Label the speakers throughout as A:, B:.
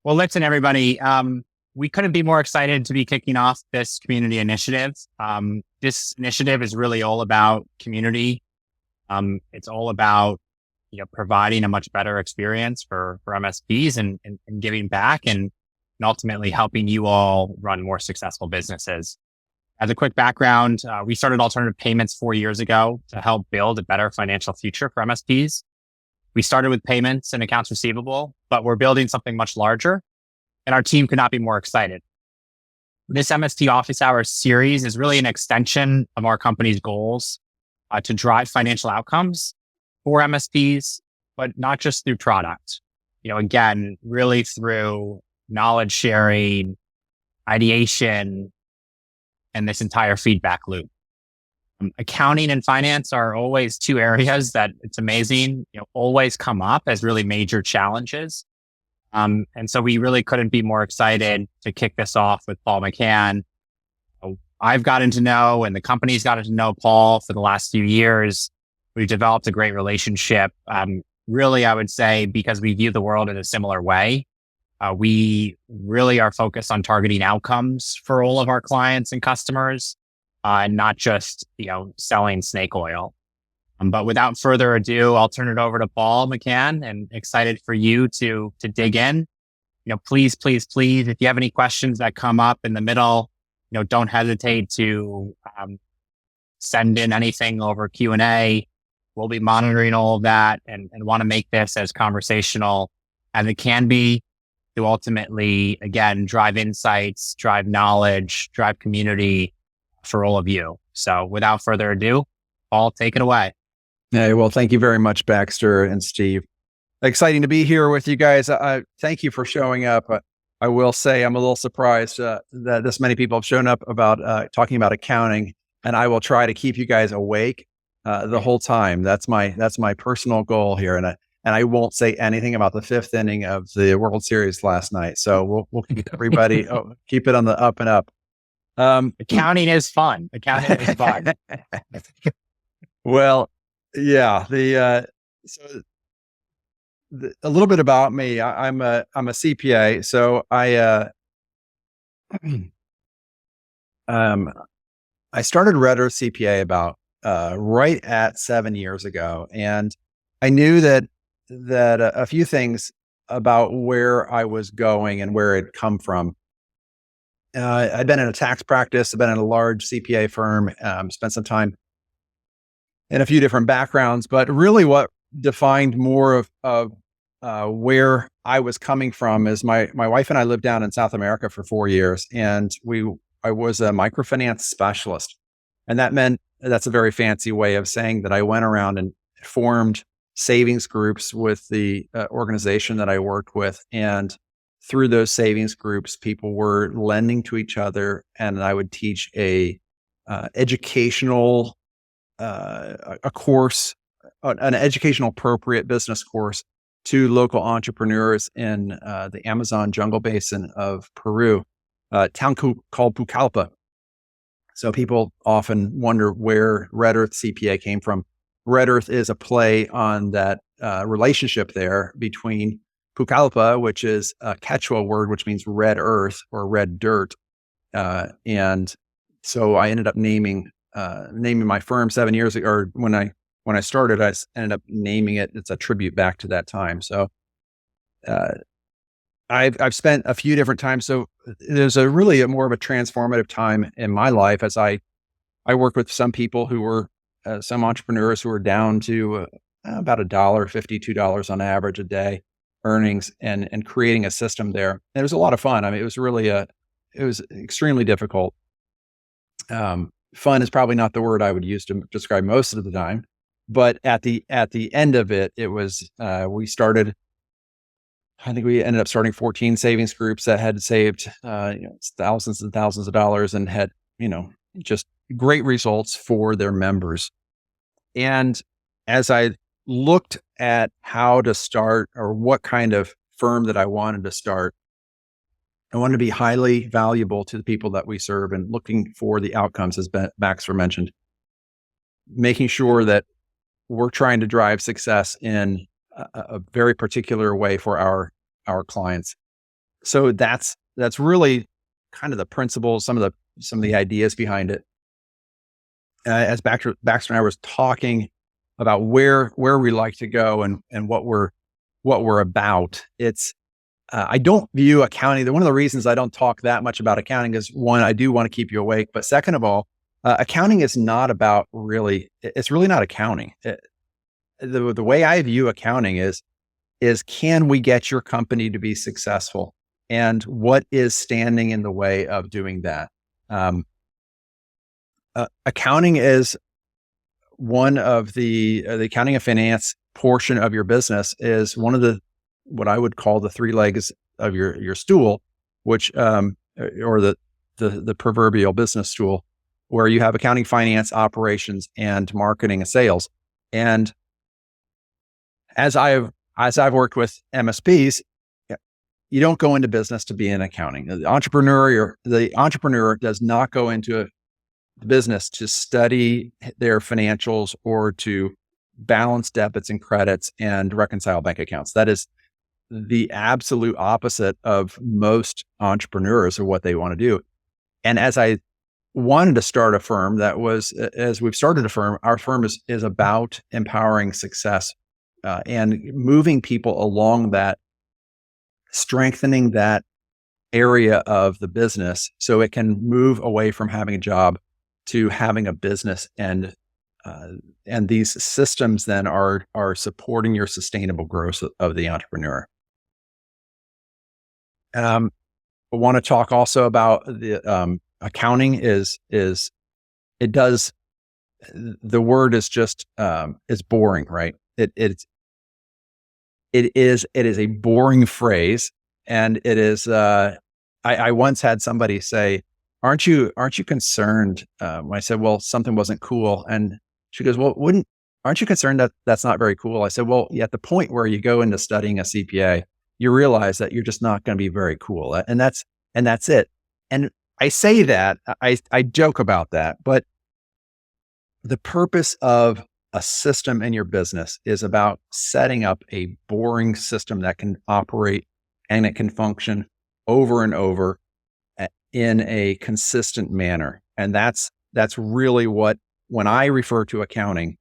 A: Well, listen, everybody. We couldn't be more excited to be kicking off this community initiative. This initiative is really all about community. It's all about providing a much better experience for MSPs and giving back and ultimately helping you all run more successful businesses. As a quick background, we started alternative payments 4 years ago to help build a better financial future for MSPs. We started with payments and accounts receivable, but we're building something much larger, and our team could not be more excited. This MSP Office Hours series is really an extension of our company's goals to drive financial outcomes for MSPs, but not just through product. Again, really through knowledge sharing, ideation, and this entire feedback loop. Accounting and finance are always two areas that it's amazing, always come up as really major challenges. And so we really couldn't be more excited to kick this off with Paul McCann. I've gotten to know, and the company's gotten to know Paul for the last few years. We've developed a great relationship. Really, I would say, because we view the world in a similar way. We really are focused on targeting outcomes for all of our clients and customers. And not just, selling snake oil. But without further ado, I'll turn it over to Paul McCann, and excited for you to dig in. Please, if you have any questions that come up in the middle, don't hesitate to send in anything over Q&A. We'll be monitoring all of that and want to make this as conversational as it can be to ultimately, again, drive insights, drive knowledge, drive community for all of you. So without further ado, Paul, take it away.
B: Yeah, well, thank you very much, Baxter and Steve. Exciting to be here with you guys. Thank you for showing up. I will say I'm a little surprised that this many people have shown up about talking about accounting, and I will try to keep you guys awake the whole time. That's my personal goal here, and I won't say anything about the fifth inning of the World Series last night. So we'll keep everybody keep it on the up and up.
A: Accounting is fun.
B: Well, yeah. A little bit about me. I'm a CPA. So I started RedEarth CPA about right at 7 years ago, and I knew that a few things about where I was going and where it come from. I'd been in a tax practice. I've been in a large CPA firm, spent some time in a few different backgrounds, but really what defined more of where I was coming from is my wife and I lived down in South America for 4 years, and I was a microfinance specialist. And that's a very fancy way of saying that I went around and formed savings groups with the organization that I worked with. And through those savings groups, people were lending to each other, and I would teach a educational course, an educational appropriate business course to local entrepreneurs in the Amazon jungle basin of Peru, a town called Pucallpa. So people often wonder where RedEarth CPA came from. RedEarth is a play on that relationship there between Pucallpa, which is a Quechua word, which means red earth or red dirt. And so I ended up naming my firm 7 years ago, or when I started, I ended up naming it. It's a tribute back to that time. So I've spent a few different times. So there's really more of a transformative time in my life as I worked with some people who were some entrepreneurs who were down to about $1.50, $2 on average a day earnings, and creating a system there. And it was a lot of fun. I mean, it was extremely difficult. Fun is probably not the word I would use to describe most of the time, but at the end of it, it was, I think we ended up starting 14 savings groups that had saved, thousands and thousands of dollars, and had, just great results for their members. And as I looked at how to start, or what kind of firm that I wanted to start, I wanted to be highly valuable to the people that we serve, and looking for the outcomes, as Baxter mentioned, making sure that we're trying to drive success in a very particular way for our clients. So that's really kind of the principles, some of the ideas behind it. As Baxter and I was talking about where we like to go and what we're about, it's I don't view accounting. One of the reasons I don't talk that much about accounting is, one, I do want to keep you awake, but second of all, accounting is not about it's really not accounting. The way I view accounting is can we get your company to be successful, and what is standing in the way of doing that? Accounting is one of the accounting and finance portion of your business is one of what I would call the three legs of your stool, which or the proverbial business stool, where you have accounting, finance, operations, and marketing and sales. And as I've worked with MSPs, you don't go into business to be in accounting. The entrepreneur does not go into the business to study their financials or to balance debits and credits and reconcile bank accounts. That is the absolute opposite of most entrepreneurs or what they want to do. And as I wanted to start a firm, as we've started a firm, our firm is about empowering success and moving people along that, strengthening that area of the business so it can move away from having a job to having a business, and these systems then are supporting your sustainable growth of the entrepreneur. I want to talk also about the accounting it does, the word is just is boring, right? It is a boring phrase, and it is. I once had somebody say, "Aren't you concerned?" When I said, "Well, something wasn't cool," and she goes, "Well, aren't you concerned that that's not very cool?" I said, "Well, at the point where you go into studying a CPA, you realize that you're just not going to be very cool, and that's it." And I say that I joke about that, but the purpose of a system in your business is about setting up a boring system that can operate and it can function over and over in a consistent manner. And that's really what, when I refer to accounting,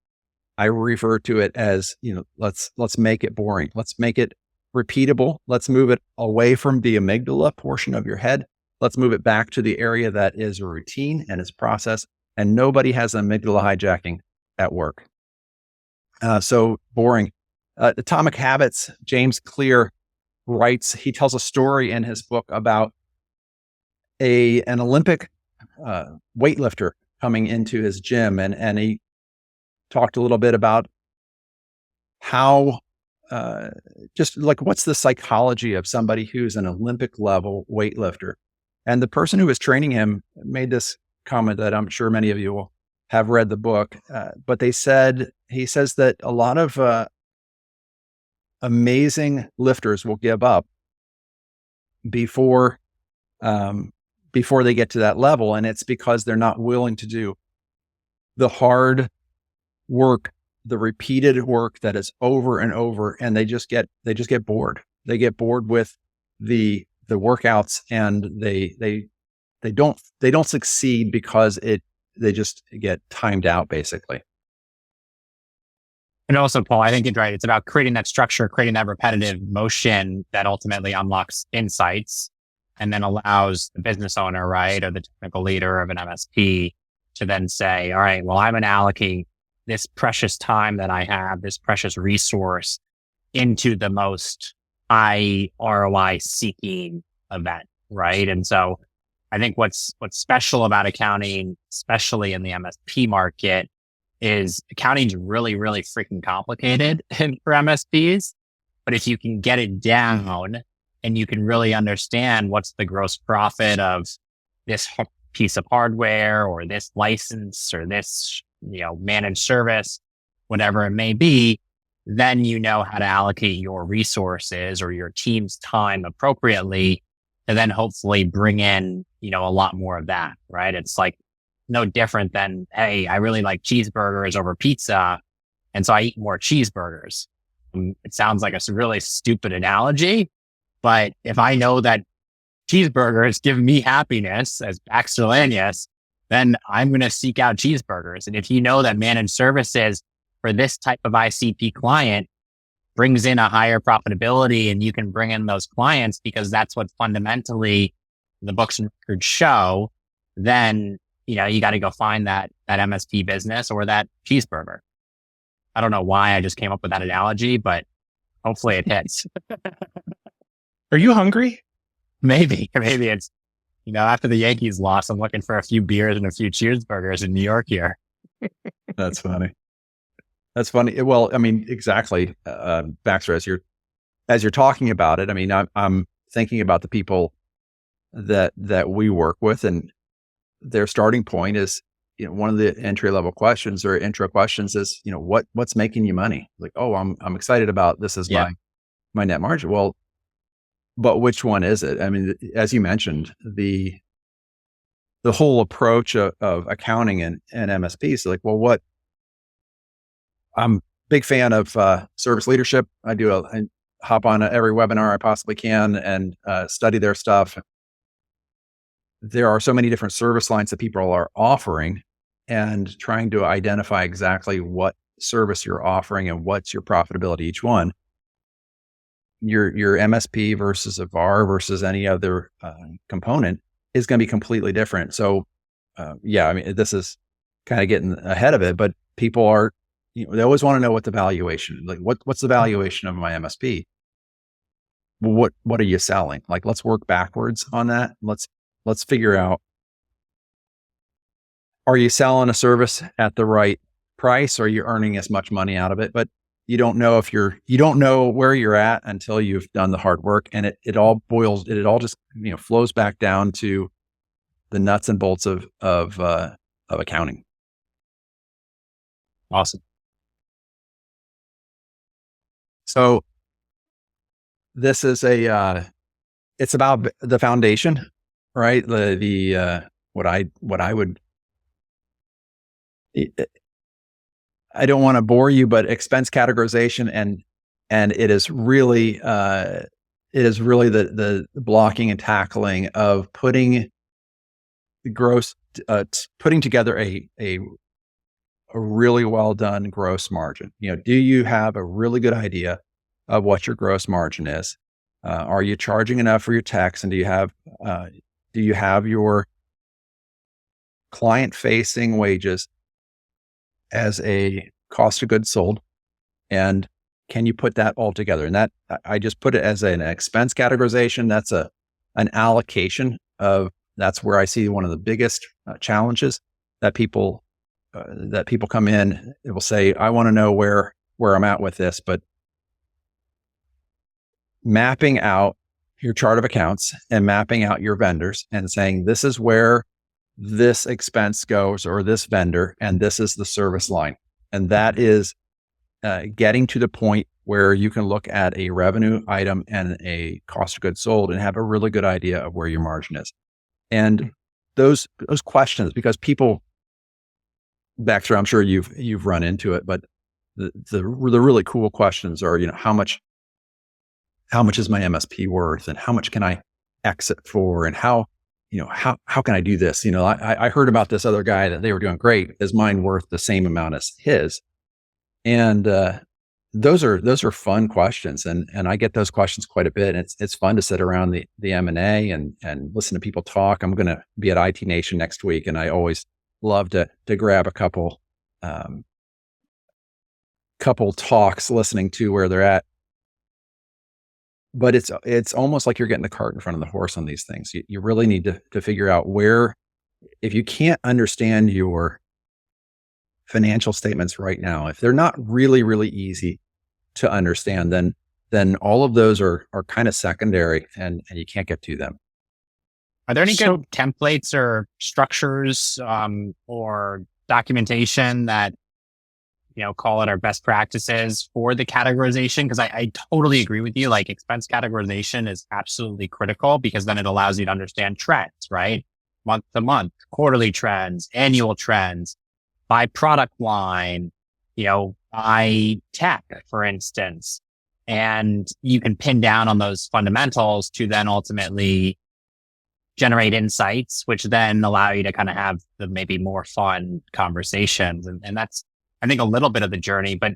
B: I refer to it as, let's make it boring. Let's make it repeatable. Let's move it away from the amygdala portion of your head. Let's move it back to the area that is a routine and is process. And nobody has amygdala hijacking at work. So boring. Atomic Habits, James Clear writes, he tells a story in his book about an Olympic weightlifter coming into his gym. And he talked a little bit about how, just like, what's the psychology of somebody who's an Olympic level weightlifter? And the person who was training him made this comment that I'm sure many of you will have read the book, but he says that a lot of amazing lifters will give up before they get to that level, and it's because they're not willing to do the hard work, the repeated work that is over and over, and they just get bored. They get bored with the workouts, and they don't succeed because they just get timed out, basically.
A: And also, Paul, I think you're right. It's about creating that structure, creating that repetitive motion that ultimately unlocks insights and then allows the business owner, right, or the technical leader of an MSP to then say, all right, well, I'm going to allocate this precious time that I have, this precious resource, into the most high ROI seeking event, right? And so I think what's special about accounting, especially in the MSP market, is accounting's really, really freaking complicated for MSPs. But if you can get it down and you can really understand what's the gross profit of this piece of hardware or this license or this, managed service, whatever it may be, then you know how to allocate your resources or your team's time appropriately to then hopefully bring in, a lot more of that, right? It's like no different than, hey, I really like cheeseburgers over pizza, and so I eat more cheeseburgers. It sounds like a really stupid analogy, but if I know that cheeseburgers give me happiness as Baxter Lanius, then I'm going to seek out cheeseburgers. And if you know that managed services for this type of ICP client brings in a higher profitability, and you can bring in those clients because that's what fundamentally the books and records show, then, you got to go find that MSP business or that cheeseburger. I don't know why I just came up with that analogy, but hopefully it hits.
C: Are you hungry?
A: Maybe it's, after the Yankees lost, I'm looking for a few beers and a few cheeseburgers in New York here.
B: That's funny. That's funny. Well, I mean, exactly. Baxter, as you're talking about it, I mean, I'm thinking about the people that we work with, and their starting point is, one of the entry level questions or intro questions is, what's making you money? Like, oh, I'm excited about this as my net margin. Well, but which one is it? I mean, as you mentioned, the whole approach of accounting and MSPs, like, well, I'm a big fan of service leadership. I hop on every webinar I possibly can and study their stuff. There are so many different service lines that people are offering, and trying to identify exactly what service you're offering and what's your profitability each one. Your MSP versus a VAR versus any other component is going to be completely different. So, I mean, this is kind of getting ahead of it, but people are, they always want to know what the valuation, like what's the valuation of my MSP? What are you selling? Like, let's work backwards on that. Let's figure out, are you selling a service at the right price? Or are you earning as much money out of it? But you don't know you don't know where you're at until you've done the hard work. And it all just, flows back down to the nuts and bolts of accounting.
A: Awesome.
B: So this is it's about the foundation, right? What I would, I don't want to bore you, but expense categorization and it is really the blocking and tackling of putting together a really well done gross margin. Do you have a really good idea of what your gross margin is? Are you charging enough for your tax? And do you have your client facing wages as a cost of goods sold? And can you put that all together? And that, I just put it as an expense categorization. That's an allocation of, that's where I see one of the biggest challenges that people come in. It will say, I want to know where I'm at with this, but mapping out your chart of accounts and mapping out your vendors and saying, this is where this expense goes, or this vendor, and this is the service line. And that is getting to the point where you can look at a revenue item and a cost of goods sold and have a really good idea of where your margin is. And those questions, because people, Baxter, I'm sure you've run into it, but the really cool questions are, how much is my MSP worth, and how much can I exit for, and how can I do this? I heard about this other guy that they were doing great. Is mine worth the same amount as his? And those are fun questions, and I get those questions quite a bit. And it's fun to sit around the M&A and listen to people talk. I'm going to be at IT Nation next week, and I always love to grab a couple talks, listening to where they're at. But it's almost like you're getting the cart in front of the horse on these things. You really need to figure out where, if you can't understand your financial statements right now, if they're not really, really easy to understand, then all of those are kind of secondary, and you can't get to them.
A: Are there any good templates or structures or documentation that, call it our best practices for the categorization? Because I totally agree with you. Like, expense categorization is absolutely critical, because then it allows you to understand trends, right? Month to month, quarterly trends, annual trends, by product line, by tech, for instance. And you can pin down on those fundamentals to then ultimately generate insights, which then allow you to kind of have the maybe more fun conversations. And that's, I think, a little bit of the journey. But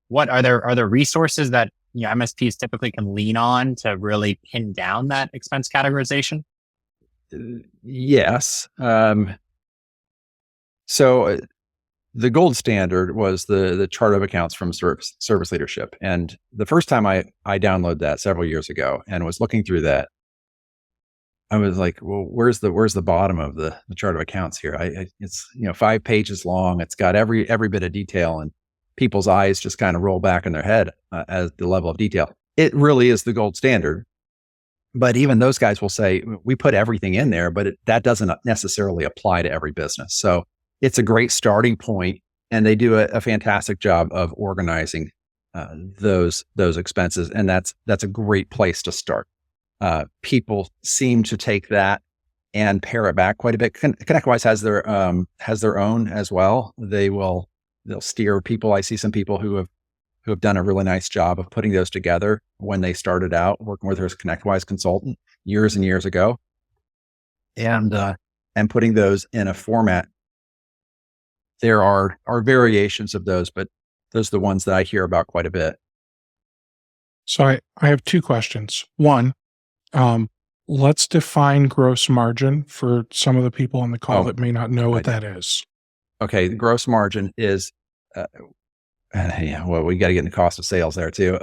A: what are there resources that MSPs typically can lean on to really pin down that expense categorization?
B: Yes. So the gold standard was the chart of accounts from service leadership. And the first time I downloaded that several years ago and was looking through that, I was like, well, where's the bottom of the chart of accounts here? It's 5 pages long. It's got every bit of detail, and people's eyes just kind of roll back in their head as the level of detail. It really is the gold standard. But even those guys will say, we put everything in there, but that doesn't necessarily apply to every business. So it's a great starting point, and they do a fantastic job of organizing those expenses, and that's a great place to start. People seem to take that and pare it back quite a bit. ConnectWise has their own as well. They'll steer people. I see some people who have done a really nice job of putting those together when they started out working with their ConnectWise consultant years and years ago, and putting those in a format. There are variations of those, but those are the ones that I hear about quite a bit.
C: So I have 2 questions. One, let's define gross margin for some of the people on the call that may not know what that is.
B: Okay, the gross margin is, we got to get into cost of sales there too.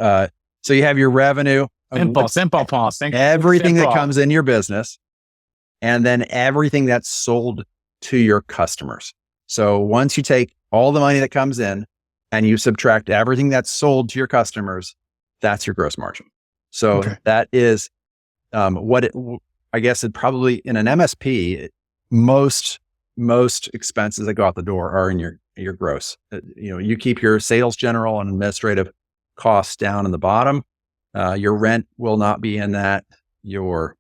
B: So you have your revenue.
A: Simple, Paul.
B: Everything that comes in your business, and then everything that's sold to your customers. So once you take all the money that comes in and you subtract everything that's sold to your customers, that's your gross margin. So that is I guess it probably in an MSP, most expenses that go out the door are in your gross. You keep your sales, general, and administrative costs down in the bottom. Your rent will not be in that. Your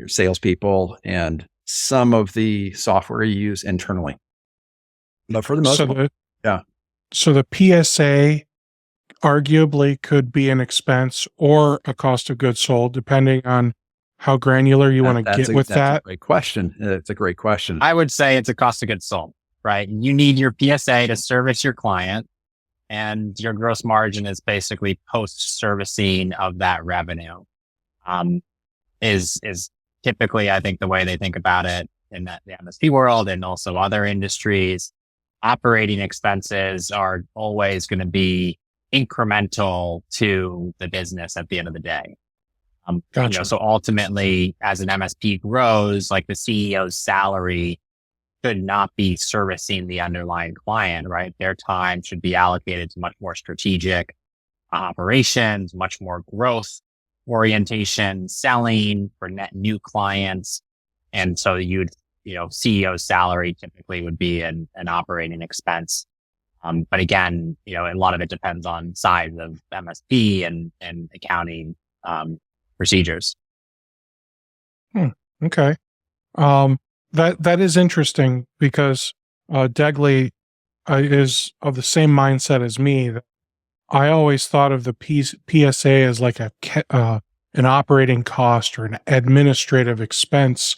B: salespeople and some of the software you use internally. But for the most part,
C: So the PSA arguably could be an expense or a cost of goods sold, depending on how granular you want to get with that.
B: That's a great question. It's a great question.
A: I would say it's a cost of goods sold, right? You need your PSA to service your client, and your gross margin is basically post-servicing of that revenue. Is typically, I think, the way they think about it in the MSP world and also other industries. Operating expenses are always going to be incremental to the business at the end of the day.
C: Gotcha.
A: So ultimately, as an MSP grows, like the CEO's salary should not be servicing the underlying client, right? Their time should be allocated to much more strategic operations, much more growth orientation, selling for net new clients. And so CEO's salary typically would be an operating expense. But again, a lot of it depends on size of MSP and accounting procedures.
C: Okay. That is interesting because Degley is of the same mindset as me. I always thought of the PSA as like an operating cost or an administrative expense,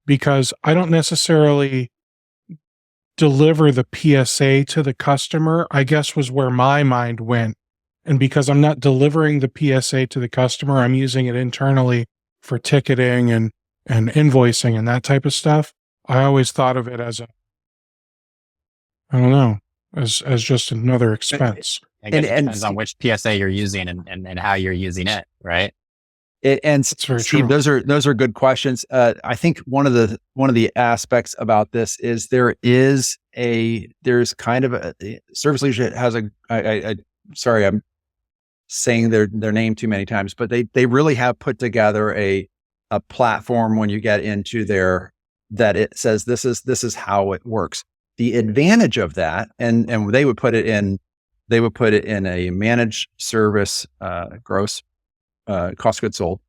C: because I don't necessarily deliver the PSA to the customer, I guess was where my mind went. And because I'm not delivering the PSA to the customer, I'm using it internally for ticketing and invoicing and that type of stuff. I always thought of it as as just another expense.
A: I guess it depends on which PSA you're using and how you're using it, right?
B: Steve, those are good questions. I think one of the aspects about this is there's kind of a service leadership has sorry, I'm saying their name too many times, but they really have put together a platform when you get into that it says this is how it works. The advantage of that, and they would put it in a managed service gross cost of goods sold.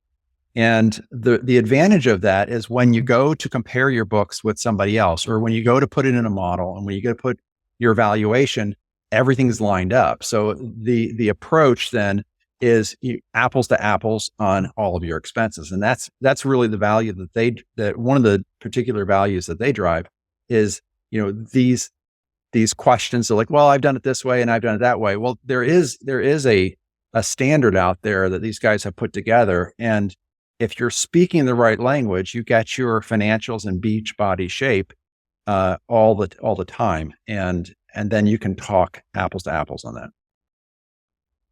B: And the advantage of that is when you go to compare your books with somebody else, or when you go to put it in a model, and when you go to put your evaluation, everything's lined up. So the approach then is apples to apples on all of your expenses. And that's really the value that one of the particular values that they drive is, these questions are like, well, I've done it this way and I've done it that way. Well, there is a standard out there that these guys have put together. And if you're speaking the right language, you get your financials in beach body shape all the time. And then you can talk apples to apples on that.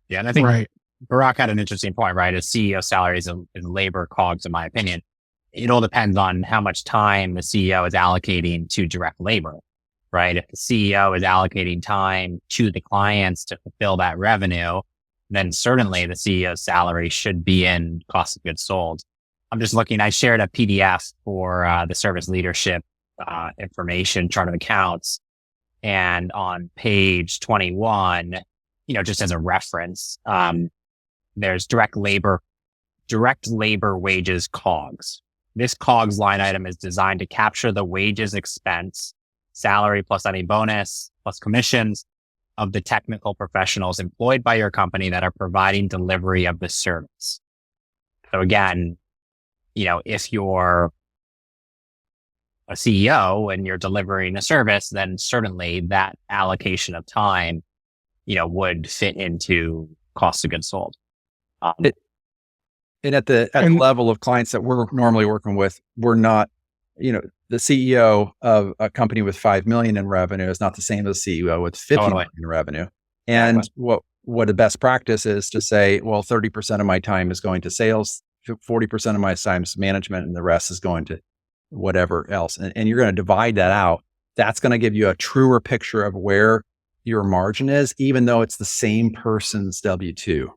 A: Yeah. And I think Barack had an interesting point, right? A CEO salary is labor COGS, in my opinion. It all depends on how much time the CEO is allocating to direct labor, right? If the CEO is allocating time to the clients to fulfill that revenue, then certainly the CEO's salary should be in cost of goods sold. I'm just looking, I shared a PDF for the service leadership information chart of accounts. And on page 21, just as a reference, there's direct labor wages COGS. This COGS line item is designed to capture the wages expense, salary plus any bonus plus commissions of the technical professionals employed by your company that are providing delivery of the service. So again, if you're a CEO and you're delivering a service, then certainly that allocation of time, would fit into cost of goods sold.
B: And at the level of clients that we're normally working with, we're not, the CEO of a company with 5 million in revenue is not the same as the CEO with 50 million in revenue. And what the best practice is to say, well, 30% of my time is going to sales, 40% of my time is management, and the rest is going to whatever else. And you're going to divide that out. That's going to give you a truer picture of where your margin is, even though it's the same person's W-2.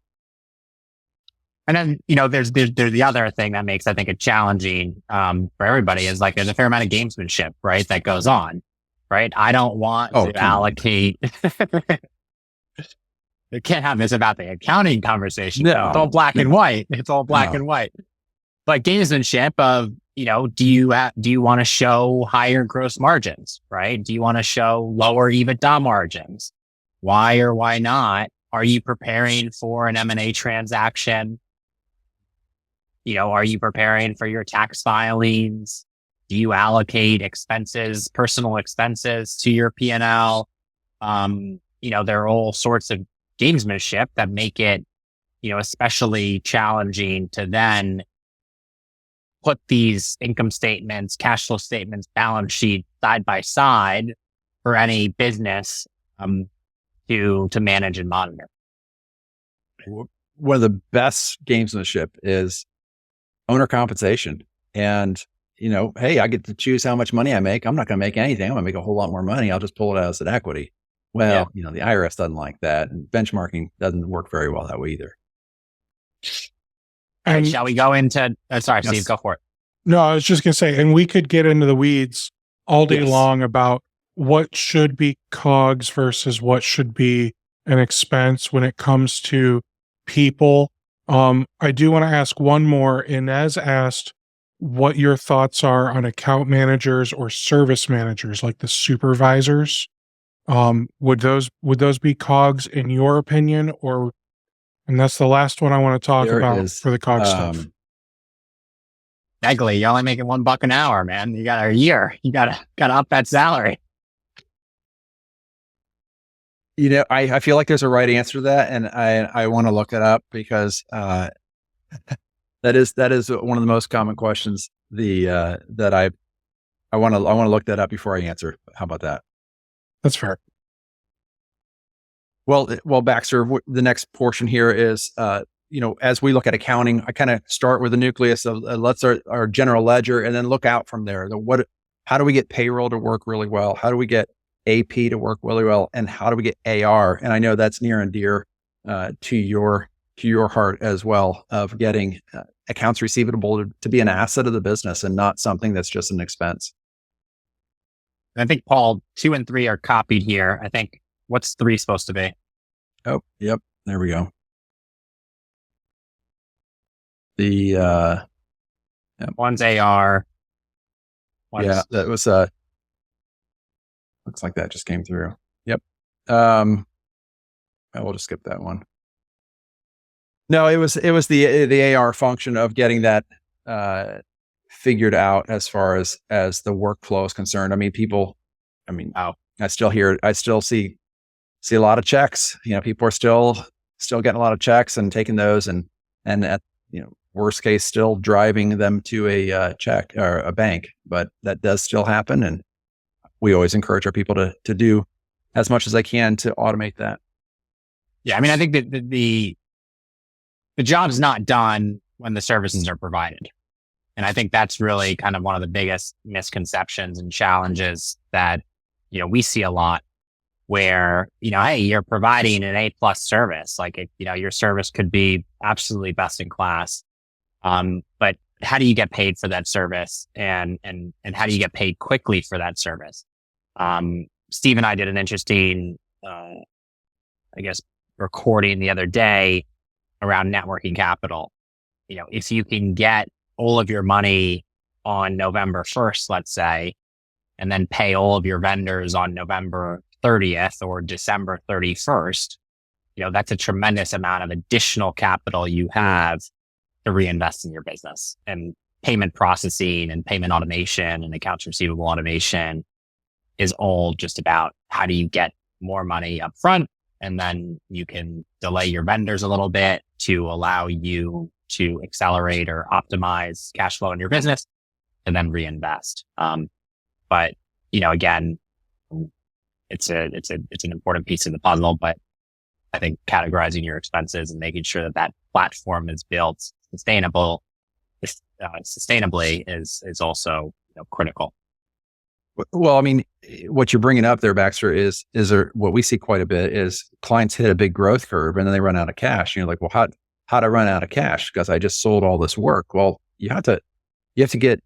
A: And then, there's the other thing that makes, I think, it challenging for everybody is like there's a fair amount of gamesmanship, right, that goes on, right? I don't want to allocate. You can't have this about the accounting conversation. No. It's all black and white. It's all black and white. But gamesmanship of, do you want to show higher gross margins, right? Do you want to show lower EBITDA margins? Why or why not? Are you preparing for an M&A transaction? Are you preparing for your tax filings? Do you allocate expenses, personal expenses to your P&L? There are all sorts of gamesmanship that make it, especially challenging to then put these income statements, cash flow statements, balance sheet side by side for any business to manage and monitor.
B: One of the best gamesmanship is owner compensation. And, hey, I get to choose how much money I make. I'm not going to make anything. I'm going to make a whole lot more money. I'll just pull it out as an equity. Well, the IRS doesn't like that. And benchmarking doesn't work very well that way either.
A: And shall we go into, sorry, Steve, go for it.
C: No, I was just going to say, and we could get into the weeds all day long about what should be COGS versus what should be an expense when it comes to people. I do want to ask one more. Inez asked what your thoughts are on account managers or service managers, like the supervisors. Would those be COGS in your opinion, and that's the last one I want to talk about for the COGS stuff.
A: Egley, you're only making $1 an hour, man. You got a year. You gotta up that salary.
B: I feel like there's a right answer to that, and I want to look it up because that is one of the most common questions. That I want to look that up before I answer. How about that?
C: That's fair.
B: Well, Baxter, the next portion here is, as we look at accounting, I kind of start with the nucleus of let's our general ledger, and then look out from there. How do we get payroll to work really well? How do we get AP to work really well? And how do we get AR? And I know that's near and dear to your heart as well, of getting accounts receivable to be an asset of the business and not something that's just an expense.
A: I think, Paul, 2 and 3 are copied here. I think, what's 3 supposed to be?
B: Oh, yep. There we go. The
A: one's AR.
B: That was looks like that just came through. Yep. We'll just skip that one. No, it was the AR function of getting that figured out as far as the workflow is concerned. I mean, I still see a lot of checks. People are still getting a lot of checks and taking those and at worst case still driving them to a check or a bank. But that does still happen, and we always encourage our people to do as much as they can to automate that.
A: Yeah, I mean, I think that the job's not done when the services are provided. And I think that's really kind of one of the biggest misconceptions and challenges that, we see a lot where, hey, you're providing an A+ service. Like, your service could be absolutely best in class. But how do you get paid for that service? And how do you get paid quickly for that service? Steve and I did an interesting, recording the other day around networking capital. If you can get all of your money on November 1st, let's say, and then pay all of your vendors on November 30th or December 31st, that's a tremendous amount of additional capital you have to reinvest in your business. And payment processing and payment automation and accounts receivable automation is all just about how do you get more money up front, and then you can delay your vendors a little bit to allow you to accelerate or optimize cash flow in your business and then reinvest. But again, it's an important piece of the puzzle, but I think categorizing your expenses and making sure that platform is built sustainably is also critical.
B: Well, I mean, what you're bringing up there, Baxter, is what we see quite a bit is clients hit a big growth curve and then they run out of cash. And you're like, well, how'd I run out of cash? Because I just sold all this work. Well, you have to get,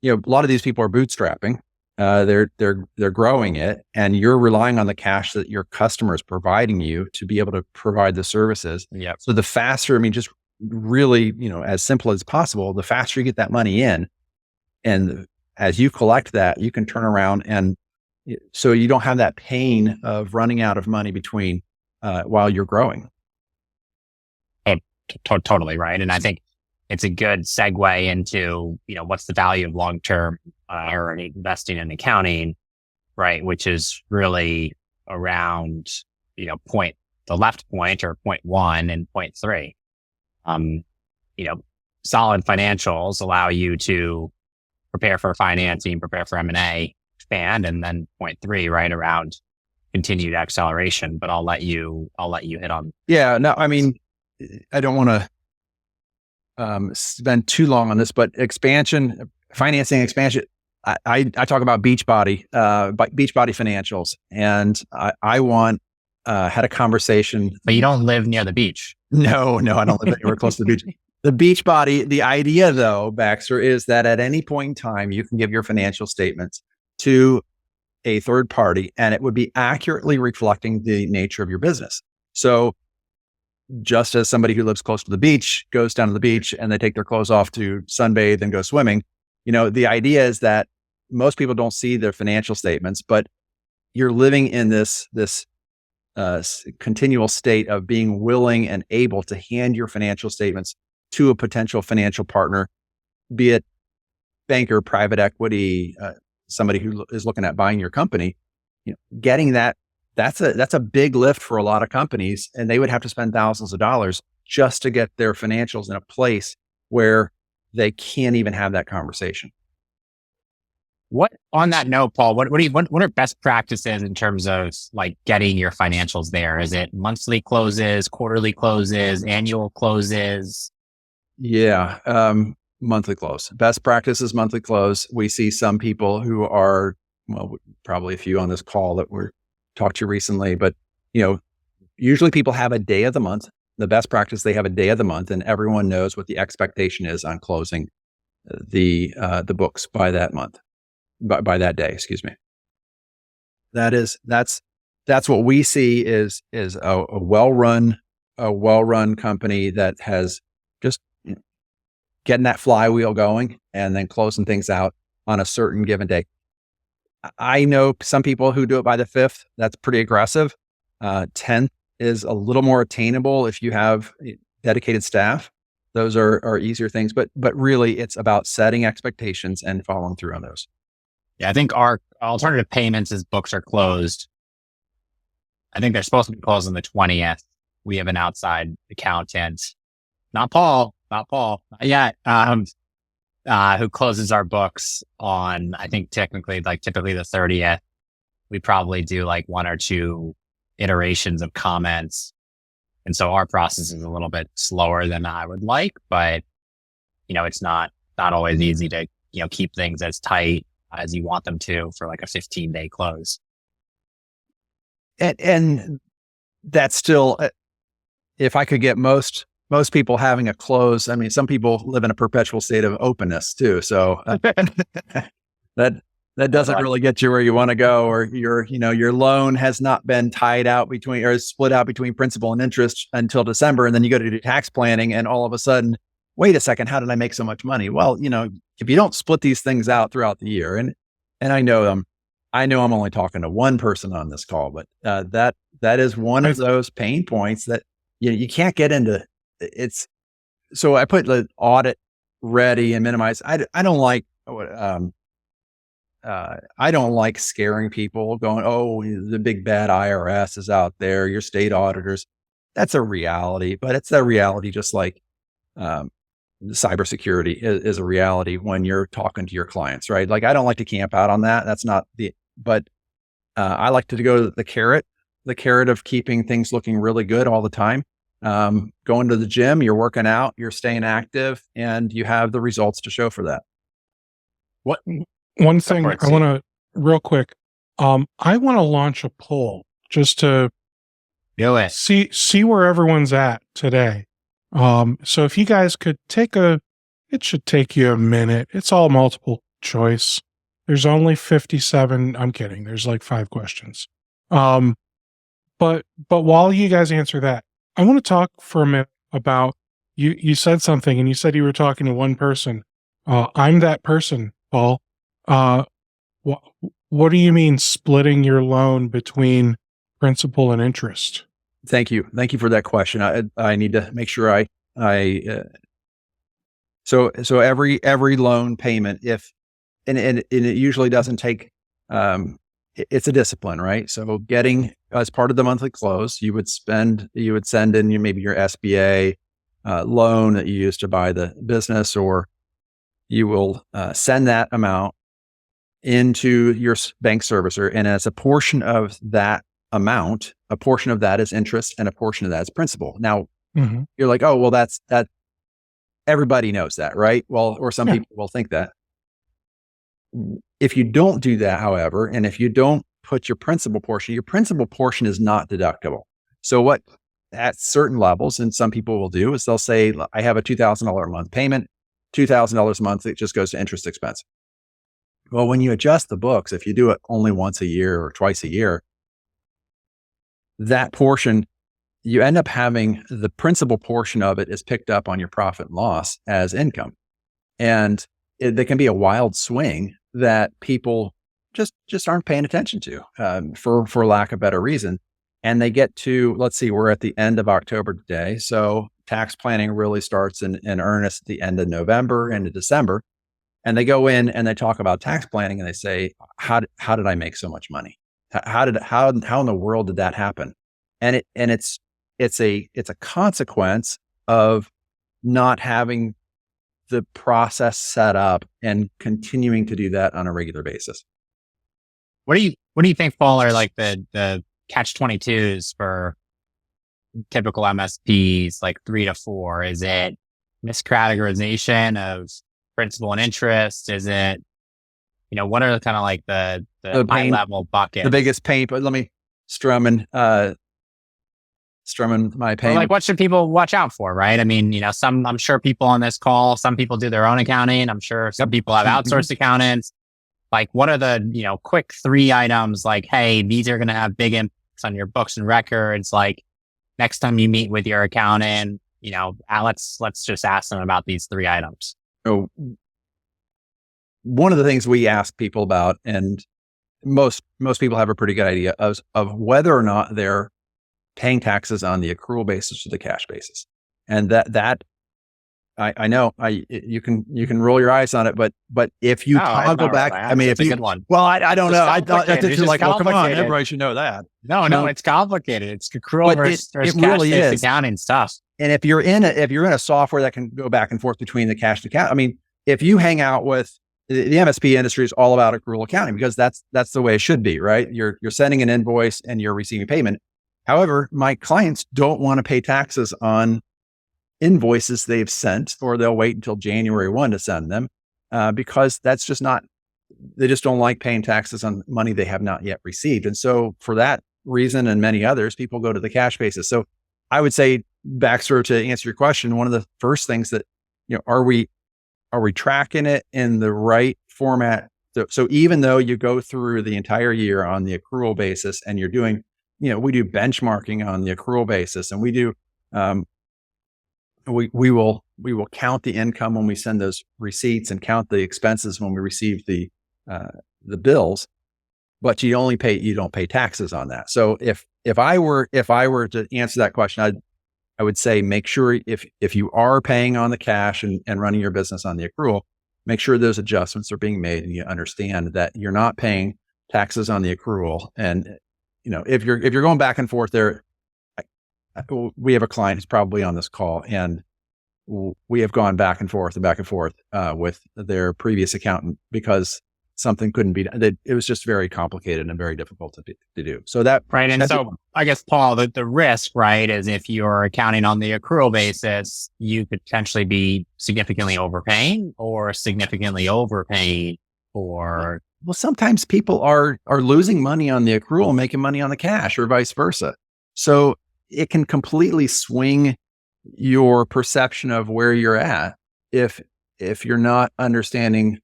B: a lot of these people are bootstrapping. They're growing it, and you're relying on the cash that your customer is providing you to be able to provide the services.
A: Yeah.
B: So the faster, just really, as simple as possible, the faster you get that money in, and as you collect that, you can turn around, and so you don't have that pain of running out of money between while you're growing.
A: Totally right. And I think it's a good segue into, what's the value of long-term or investing in accounting, right? Which is really around, the left point or point 1 and point 3. Solid financials allow you to prepare for financing, prepare for M&A, expand, and then point 3, right, around continued acceleration. But I'll let you hit on.
B: Yeah, no, I don't want to spend too long on this, but financing expansion. I talk about Beachbody financials, and I had a conversation.
A: But you don't live near the beach.
B: No, I don't live anywhere close to the beach. The Beachbody, the idea though, Baxter, is that at any point in time, you can give your financial statements to a third party and it would be accurately reflecting the nature of your business. So just as somebody who lives close to the beach goes down to the beach and they take their clothes off to sunbathe and go swimming, the idea is that most people don't see their financial statements, but you're living in this continual state of being willing and able to hand your financial statements to a potential financial partner, be it banker, private equity, somebody who is looking at buying your company. Getting that's a big lift for a lot of companies, and they would have to spend thousands of dollars just to get their financials in a place where they can't even have that conversation.
A: On that note, Paul, what are best practices in terms of like getting your financials there? Is it monthly closes, quarterly closes, annual closes?
B: Yeah. Monthly close. Best practice is monthly close. We see some people who are, probably a few on this call that we're talked to recently, but usually people have a day of the month. The best practice, they have a day of the month, and everyone knows what the expectation is on closing the books by that month, by that day. Excuse me. That's what we see is a well-run company that has just getting that flywheel going and then closing things out on a certain given day. I know some people who do it by the 5th. That's pretty aggressive. 10th is a little more attainable if you have dedicated staff. Those are easier things, but really it's about setting expectations and following through on those.
A: Yeah, I think our alternative payments as books are closed. I think they're supposed to be closed on the 20th. We have an outside accountant, not Paul, not yet, who closes our books on, I think typically the 30th. We probably do like one or two iterations of comments. And so our process is a little bit slower than I would like, but it's not always easy to, keep things as tight as you want them to for like a 15-day close.
B: And that's still, if I could get most people having a close, I mean, some people live in a perpetual state of openness too. So that doesn't really get you where you want to go, or your loan has not been tied out between or split out between principal and interest until December. And then you go to do tax planning and all of a sudden, wait a second, how did I make so much money? Well, if you don't split these things out throughout the year, and I know I'm only talking to one person on this call, but that is one of those pain points that you can't get into. It's so I put the audit ready and minimize. I don't like scaring people going, oh, the big bad IRS is out there, your state auditors. That's a reality, but it's a reality just like cybersecurity is a reality when you're talking to your clients, right? Like, I don't like to camp out on that. That's not but I like to go to the carrot of keeping things looking really good all the time. Going to the gym, you're working out, you're staying active, and you have the results to show for that.
C: One thing I want to real quick, I want to launch a poll just to see where everyone's at today. So if you guys could it should take you a minute. It's all multiple choice. There's only 57. I'm kidding. There's like 5 questions. But while you guys answer that, I want to talk for a minute about you said something, and you said you were talking to one person. I'm that person, Paul. What do you mean splitting your loan between principal and interest?
B: Thank you for that question. I need to make sure so every loan payment, and it usually doesn't take, it's a discipline, right? So getting, as part of the monthly close, you would send in maybe your SBA loan that you use to buy the business, or you will send that amount into your bank servicer. And as a portion of that amount, a portion of that is interest and a portion of that is principal. Now, you're like, oh, well, that everybody knows that, right? Well, or some people will think that. If you don't do that, however, and if you don't put your principal portion is not deductible. So what at certain levels, and some people will do, is they'll say, I have a $2,000 a month payment, $2,000 a month, it just goes to interest expense. Well, when you adjust the books, if you do it only once a year or twice a year, that portion, you end up having the principal portion of it is picked up on your profit and loss as income. And there can be a wild swing that people just aren't paying attention to for lack of better reason. And they get to, let's see, we're at the end of October today. So tax planning really starts in earnest at the end of November, end of December. And they go in and they talk about tax planning and they say, how did I make so much money? How in the world did that happen? And it's a consequence of not having the process set up and continuing to do that on a regular basis.
A: What do you think, Paul, are like the catch-22s for typical MSPs, like 3 to 4? Is it miscategorization of principal and interest? Is it, what are kind of like the high level buckets?
B: The biggest pain, but let me strumming my pain.
A: Or like, what should people watch out for, right? I mean, I'm sure people on this call, some people do their own accounting. I'm sure some people have outsourced accountants. Like, what are the, quick 3 items? Like, hey, these are going to have big impacts on your books and records. Like, next time you meet with your accountant, let's just ask them about these 3 items.
B: So one of the things we ask people about, and most people have a pretty good idea of whether or not they're paying taxes on the accrual basis or the cash basis. And that I know you can roll your eyes on it, but if you toggle back, I mean,
A: it's a good one.
B: Well, I don't know. I thought
A: It's
B: this is
A: just
B: like, well, come on,
A: complicated.
B: everybody should know that.
A: No, it's complicated. It's accrual versus
B: it really
A: cash-based
B: is.
A: accounting stuff.
B: And if you're in a software that can go back and forth between the cash to account, I mean, if you hang out with the MSP industry, is all about accrual accounting because that's the way it should be, right? You're sending an invoice and you're receiving payment. However, my clients don't want to pay taxes on invoices they've sent, or they'll wait until January 1 to send them because that's just not. They just don't like paying taxes on money they have not yet received, and so for that reason and many others, people go to the cash basis. So I would say, Baxter, to answer your question, one of the first things that, are we tracking it in the right format? So even though you go through the entire year on the accrual basis and you're doing, we do benchmarking on the accrual basis, and we do, we will count the income when we send those receipts and count the expenses when we receive the bills, but you don't pay taxes on that. So if I were to answer that question, I would say, make sure if you are paying on the cash and running your business on the accrual, make sure those adjustments are being made and you understand that you're not paying taxes on the accrual. And if you're going back and forth there, we have a client who's probably on this call, and we have gone back and forth with their previous accountant because something couldn't be done. It was just very complicated and very difficult to do. So that,
A: right. And so I guess, Paul, the risk, right, is if you're accounting on the accrual basis, you could potentially be significantly overpaying or significantly overpaying for.
B: Well, sometimes people are losing money on the accrual and making money on the cash, or vice versa. So it can completely swing your perception of where you're at if you're not understanding.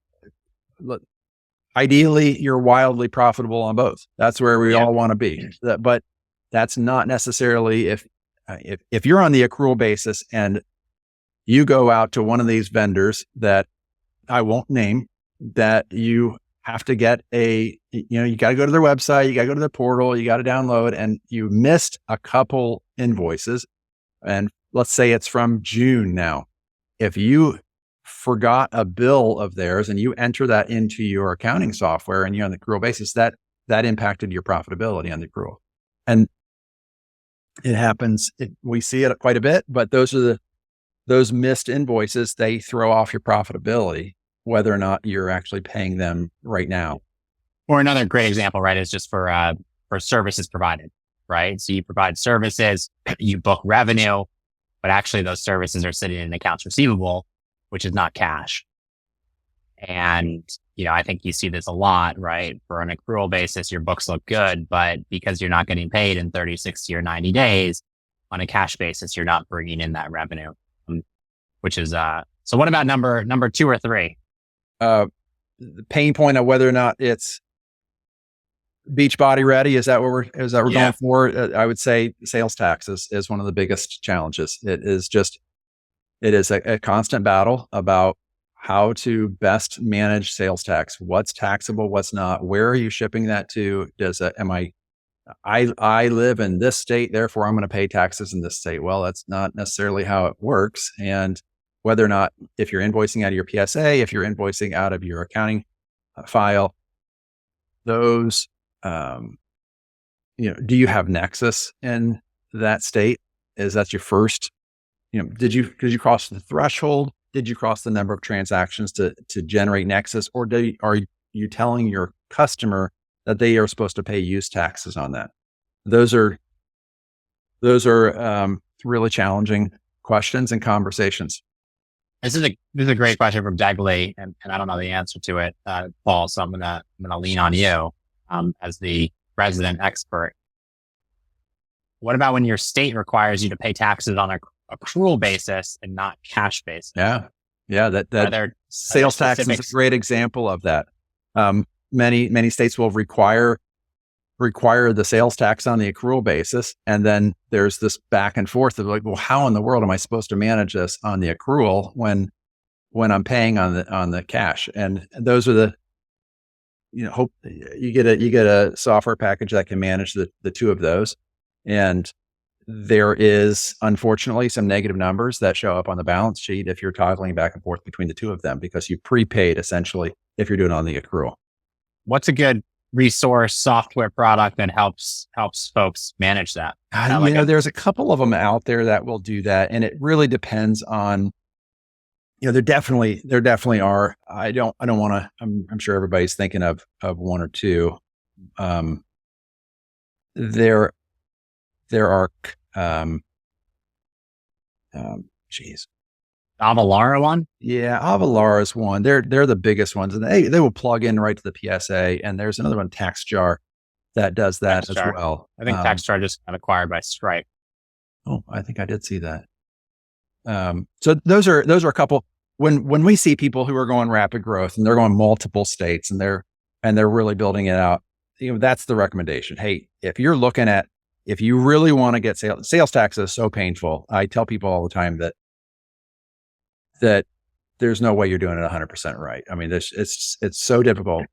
B: Look, ideally, you're wildly profitable on both. That's where we all want to be. But that's not necessarily if you're on the accrual basis and you go out to one of these vendors that I won't name, that you have to get you got to go to their website, you got to go to their portal, you got to download, and you missed a couple invoices. And let's say it's from June now. If you forgot a bill of theirs and you enter that into your accounting software and you're on the accrual basis, that impacted your profitability on the accrual. And it happens. We see it quite a bit, but those missed invoices, they throw off your profitability, whether or not you're actually paying them right now.
A: Or another great example, right, is just for services provided, right? So you provide services, you book revenue, but actually those services are sitting in accounts receivable, which is not cash. And, I think you see this a lot, right? For an accrual basis, your books look good, but because you're not getting paid in 30, 60, or 90 days on a cash basis, you're not bringing in that revenue, which is, so what about number 2 or 3?
B: The pain point of whether or not it's beach body ready. Is that what we're going for? I would say sales tax is one of the biggest challenges. It is a constant battle about how to best manage sales tax. What's taxable, what's not? Where are you shipping that to? I live in this state, therefore I'm going to pay taxes in this state. Well, that's not necessarily how it works. And whether or not, if you're invoicing out of your PSA, if you're invoicing out of your accounting file, those, do you have nexus in that state? Is that your first, did you cross the threshold? Did you cross the number of transactions to generate nexus? Or are you telling your customer that they are supposed to pay use taxes on that? Those are really challenging questions and conversations.
A: This is a great question from Degley, and I don't know the answer to it, Paul. So I'm gonna lean on you as the resident expert. What about when your state requires you to pay taxes on a accrual basis and not cash basis?
B: Yeah. That sales tax is a great example of that. Many states will require the sales tax on the accrual basis, and then there's this back and forth of like, well, how in the world am I supposed to manage this on the accrual when I'm paying on the cash? And those are hope you get a software package that can manage the two of those, and there is unfortunately some negative numbers that show up on the balance sheet if you're toggling back and forth between the two of them, because you prepaid essentially if you're doing it on the accrual.
A: What's a good resource software product that helps folks manage that?
B: There's a couple of them out there that will do that, and it really depends on. There definitely are. I don't want to. I'm sure everybody's thinking of one or two. There are.
A: Avalara one?
B: Yeah, Avalara is one. They're the biggest ones, and they will plug in right to the PSA. And there's another one, TaxJar, that does that as well.
A: I think TaxJar just got acquired by Stripe.
B: Oh, I think I did see that. So those are a couple. When we see people who are going rapid growth and they're going multiple states and they're really building it out, that's the recommendation. Hey, if you really want to get sales tax is so painful. I tell people all the time that there's no way you're doing it 100% right. I mean, it's so difficult.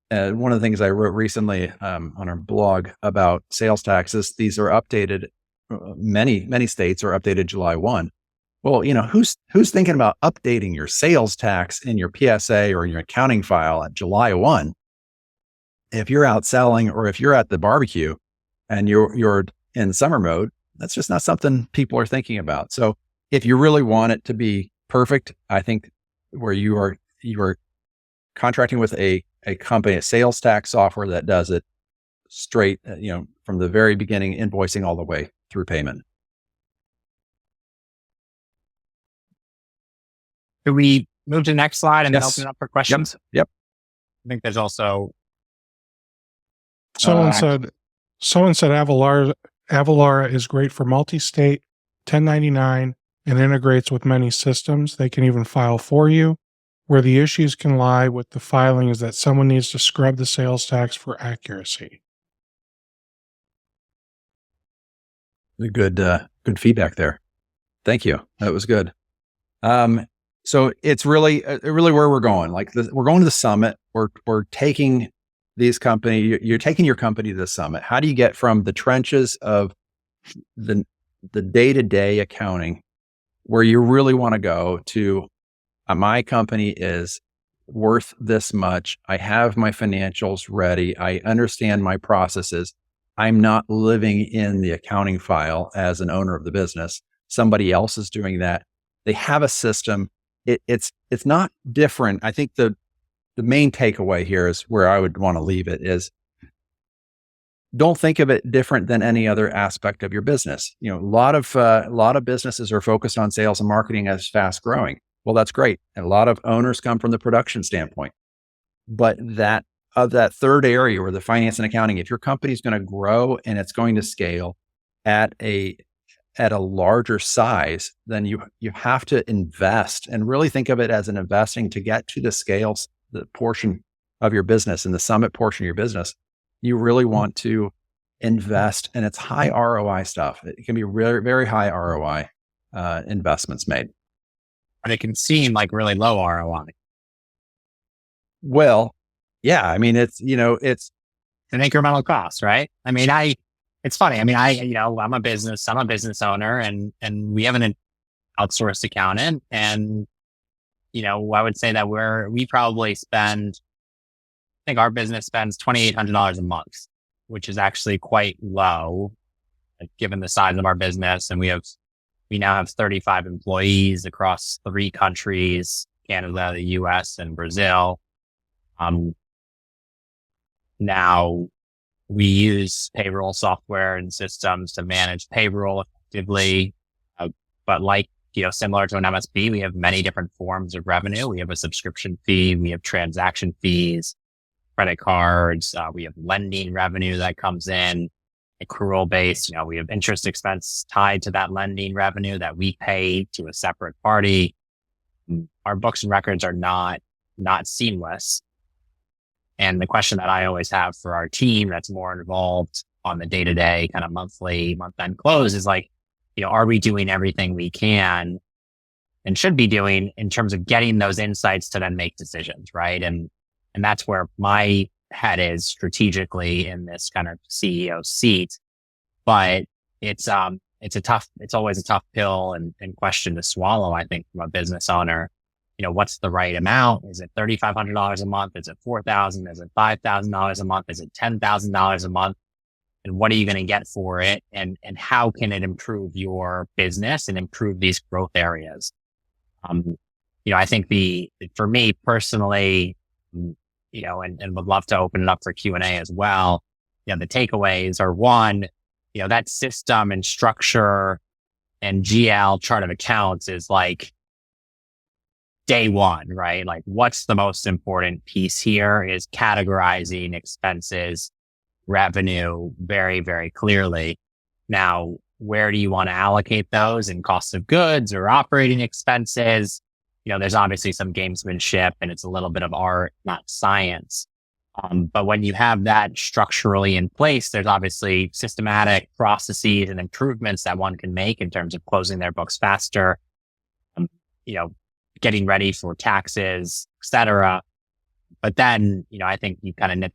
B: One of the things I wrote recently on our blog about sales taxes, these are updated. Many states are updated July 1. Well, who's thinking about updating your sales tax in your PSA or in your accounting file at July 1? If you're out selling or if you're at the barbecue and you're in summer mode, that's just not something people are thinking about. So if you really want it to be perfect, I think where you are contracting with a company, a sales tax software that does it straight, from the very beginning, invoicing all the way through payment.
A: Do we move to the next slide and then
B: Yes.
A: open it up for questions?
B: Yep.
A: I think there's also
C: Someone said Avalara is great for multi-state, 1099, and integrates with many systems. They can even file for you. Where the issues can lie with the filing is that someone needs to scrub the sales tax for accuracy.
B: Good feedback there. Thank you. That was good. So it's really where we're going. We're going to the summit. We're taking these company. You're taking your company to the summit. How do you get from the trenches of the day-to-day accounting, where you really want to go, to my company is worth this much. I have my financials ready. I understand my processes. I'm not living in the accounting file as an owner of the business. Somebody else is doing that. They have a system. It's not different. I think the main takeaway here is where I would want to leave it is, don't think of it different than any other aspect of your business. A lot of businesses are focused on sales and marketing as fast growing. Well, that's great. And a lot of owners come from the production standpoint. But that third area, where the finance and accounting, if your company is going to grow and it's going to scale at a larger size, then you have to invest and really think of it as an investing to get to the scales, the portion of your business and the summit portion of your business. You really want to invest, and it's high ROI stuff. It can be very, very high ROI investments made.
A: but it can seem like really low ROI.
B: Well, yeah, I mean, it's
A: an incremental cost, right? I mean, it's funny. I mean, I'm a business owner and we have an outsourced accountant, and, I would say that we probably spend, I think our business spends $2,800 a month, which is actually quite low, given the size of our business. And we now have 35 employees across 3 countries, Canada, the US, and Brazil. Now we use payroll software and systems to manage payroll effectively. But similar to an MSP, we have many different forms of revenue. We have a subscription fee. We have transaction fees, credit cards. We have lending revenue that comes in, accrual based. We have interest expense tied to that lending revenue that we pay to a separate party. Our books and records are not seamless. And the question that I always have for our team that's more involved on the day-to-day kind of monthly, month-end close is are we doing everything we can and should be doing in terms of getting those insights to then make decisions, right? And that's where my head is strategically in this kind of CEO seat. But it's it's always a tough pill and question to swallow, I think, from a business owner. What's the right amount? Is it $3,500 a month? Is it $4,000? Is it $5,000 a month? Is it $10,000 a month? And what are you going to get for it? And how can it improve your business and improve these growth areas? I think for me personally, and would love to open it up for Q&A as well. The takeaways are, one, that system and structure and GL chart of accounts is like day one, right? Like, what's the most important piece here is categorizing expenses, revenue very, very clearly. Now, where do you want to allocate those in cost of goods or operating expenses? There's obviously some gamesmanship and it's a little bit of art, not science. But when you have that structurally in place, there's obviously systematic processes and improvements that one can make in terms of closing their books faster, getting ready for taxes, et cetera. But then, I think you kind of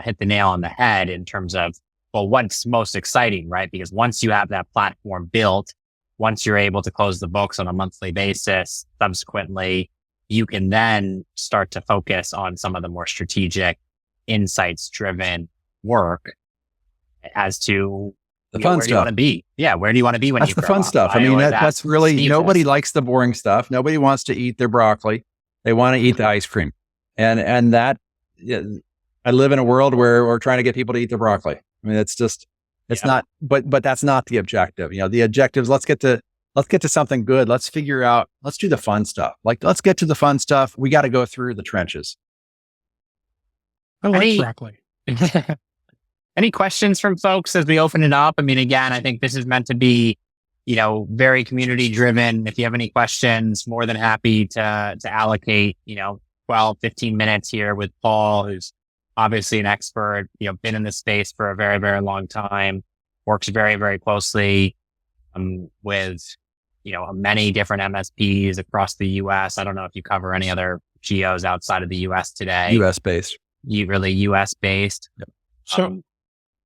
A: hit the nail on the head in terms of, well, what's most exciting, right? Because once you have that platform built, once you're able to close the books on a monthly basis, subsequently, you can then start to focus on some of the more strategic, insights-driven work as to
B: the fun
A: where
B: stuff.
A: do you want to be? Yeah, where do you want to be when
B: that's
A: you
B: the
A: grow
B: fun
A: up?
B: stuff. I mean, that's really,
A: Steve
B: nobody
A: says.
B: likes the boring stuff. Nobody wants to eat their broccoli. They want to eat the ice cream. And that, I live in a world where we're trying to get people to eat their broccoli. I mean, it's not, but that's not the objective. The objective is let's get to something good. Let's do the fun stuff. Like, let's get to the fun stuff. We got to go through the trenches.
C: I like broccoli.
A: Any questions from folks as we open it up? I mean, again, I think this is meant to be, very community driven. If you have any questions, more than happy to allocate, 12, 15 minutes here with Paul, who's obviously an expert, been in this space for a very, very long time, works very, very closely with, many different MSPs across the US. I don't know if you cover any other geos outside of the US today.
B: US based.
A: Really US based.
C: So,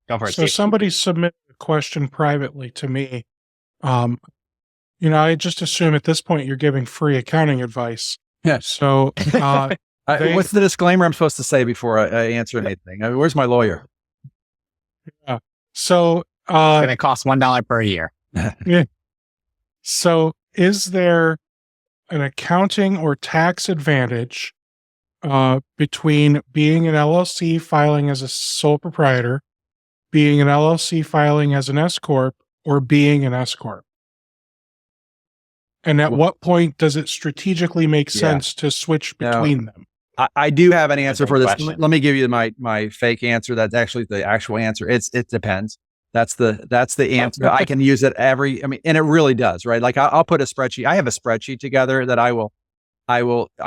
A: go for it.
C: So somebody submitted a question privately to me. I just assume at this point you're giving free accounting advice.
B: Yeah.
C: So
B: what's the disclaimer I'm supposed to say before I answer anything? I mean, where's my lawyer?
C: Yeah. So
A: it's going to cost $1 per year.
C: Yeah. So is there an accounting or tax advantage between being an LLC filing as a sole proprietor, being an LLC filing as an S-Corp, or being an S-Corp? And at what point does it strategically make sense to switch between them?
B: I do have an answer for this.
A: Question.
B: Let me give you my fake answer. That's actually the actual answer. It depends. That's the answer. I can use it and it really does, right? Like I'll put a spreadsheet. I have a spreadsheet together that I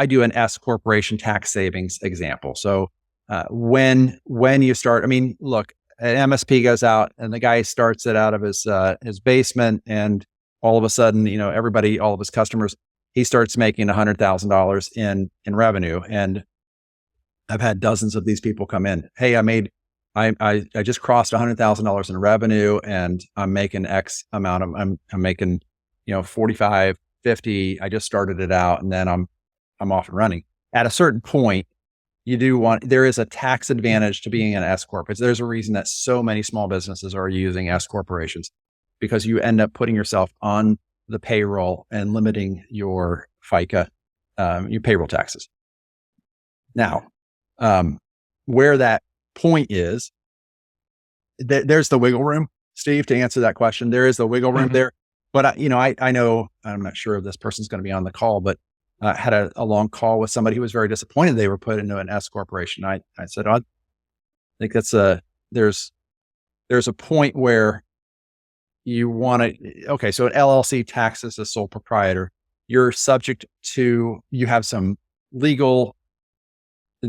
B: do an S corporation tax savings example. So when you start, look, an MSP goes out and the guy starts it out of his basement, and all of a sudden, all of his customers, he starts making $100,000 in revenue. And I've had dozens of these people come in. Hey, I just crossed $100,000 in revenue, and I'm making X amount of, I'm making, 45, 50. I just started it out, and then I'm off and running. At a certain point, there is a tax advantage to being an S Corp. There's a reason that so many small businesses are using S corporations, because you end up putting yourself on the payroll and limiting your FICA, your payroll taxes. Now, where that point is, there's the wiggle room, Steve, to answer that question. There is the wiggle room there. But I know, I'm not sure if this person's going to be on the call, but I had a long call with somebody who was very disappointed they were put into an S corporation. I said, I think there's a point where you want to, okay, so an LLC taxes a sole proprietor. You're subject to, you have some legal, I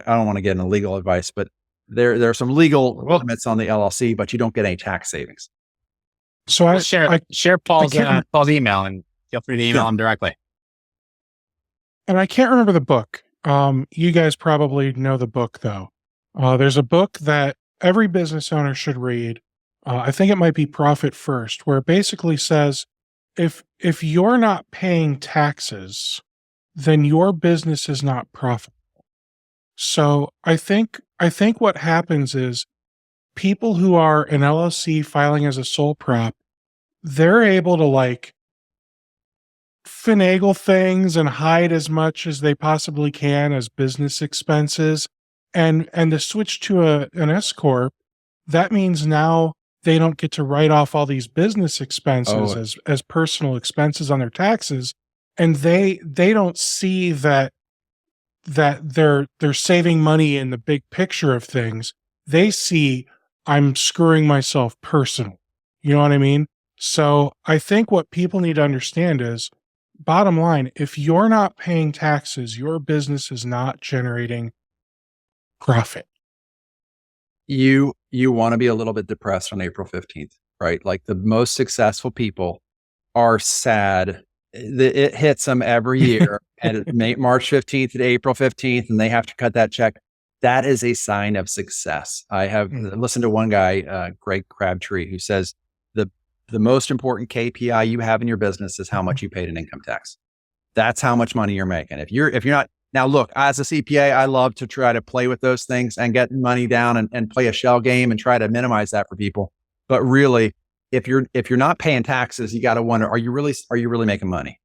B: don't want to get into legal advice, but there are some legal limits on the LLC, but you don't get any tax savings.
C: So
A: I'll share Paul's email, and feel free to email him directly.
C: And I can't remember the book. You guys probably know the book though. There's a book that every business owner should read. I think it might be Profit First, where it basically says if you're not paying taxes, then your business is not profitable. So I think what happens is people who are an LLC filing as a sole prop, they're able to like finagle things and hide as much as they possibly can as business expenses. And to switch to an S-Corp, that means now they don't get to write off all these business expenses as personal expenses on their taxes. And they don't see that they're saving money in the big picture of things. They see I'm screwing myself personally. You know what I mean? So I think what people need to understand is, bottom line, if you're not paying taxes, your business is not generating profit.
B: You want to be a little bit depressed on April 15th, right? Like the most successful people are sad. It hits them every year at March 15th to April 15th, and they have to cut that check. That is a sign of success. I have listened to one guy, Greg Crabtree, who says the most important KPI you have in your business is how much you paid in income tax. That's how much money you're making. If you're not, now look, as a CPA, I love to try to play with those things and get money down and play a shell game and try to minimize that for people. But really, if you're not paying taxes, you got to wonder, are you really making money?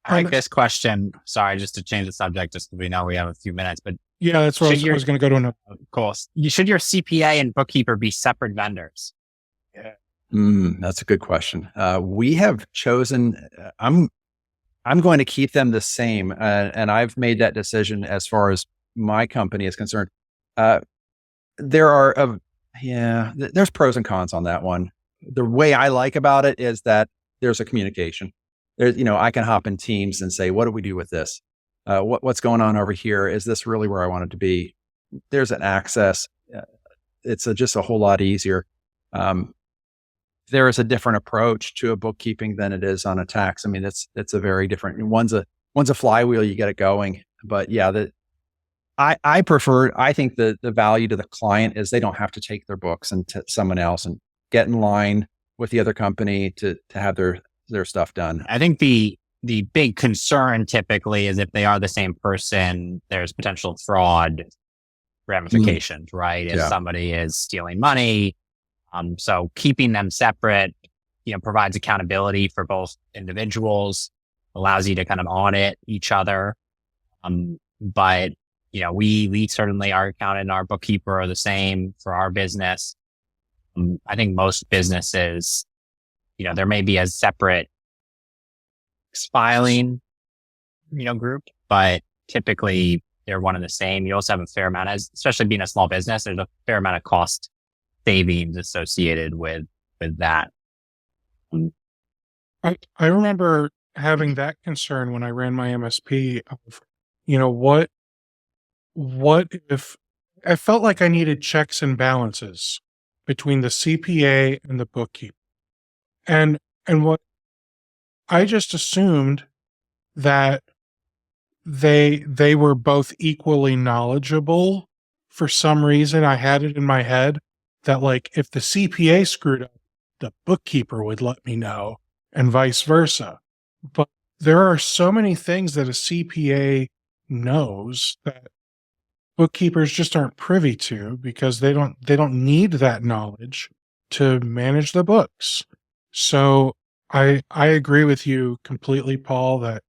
A: I like this question. Sorry, just to change the subject, just because we know we have a few minutes, but
C: yeah, that's what I was going to go to another.
A: Of course. Should your CPA and bookkeeper be separate vendors?
B: Yeah. That's a good question. We have chosen, I'm going to keep them the same. And I've made that decision as far as my company is concerned. There's pros and cons on that one. The way I like about it is that there's a communication. There's, I can hop in Teams and say, what do we do with this? What's going on over here? Is this really where I want it to be? There's an access. It's just a whole lot easier. There is a different approach to a bookkeeping than it is on a tax. I mean, it's a very different. One's a flywheel, you get it going. But yeah, I think the value to the client is they don't have to take their books and to someone else and get in line with the other company to have their stuff done.
A: I think the big concern typically is if they are the same person, there's potential fraud ramifications, right? If somebody is stealing money. So keeping them separate, provides accountability for both individuals, allows you to kind of audit each other. But we certainly, our accountant and our bookkeeper are the same for our business. I think most businesses, there may be a separate filing, group, but typically they're one and the same. You also have a fair amount, especially being a small business, there's a fair amount of cost savings associated with that.
C: I remember having that concern when I ran my MSP of, what if I felt like I needed checks and balances between the CPA and the bookkeeper. And what I just assumed that they were both equally knowledgeable. For some reason, I had it in my head that like if the CPA screwed up, the bookkeeper would let me know and vice versa. But there are so many things that a CPA knows that bookkeepers just aren't privy to because they don't need that knowledge to manage the books. So I agree with you completely, Paul, that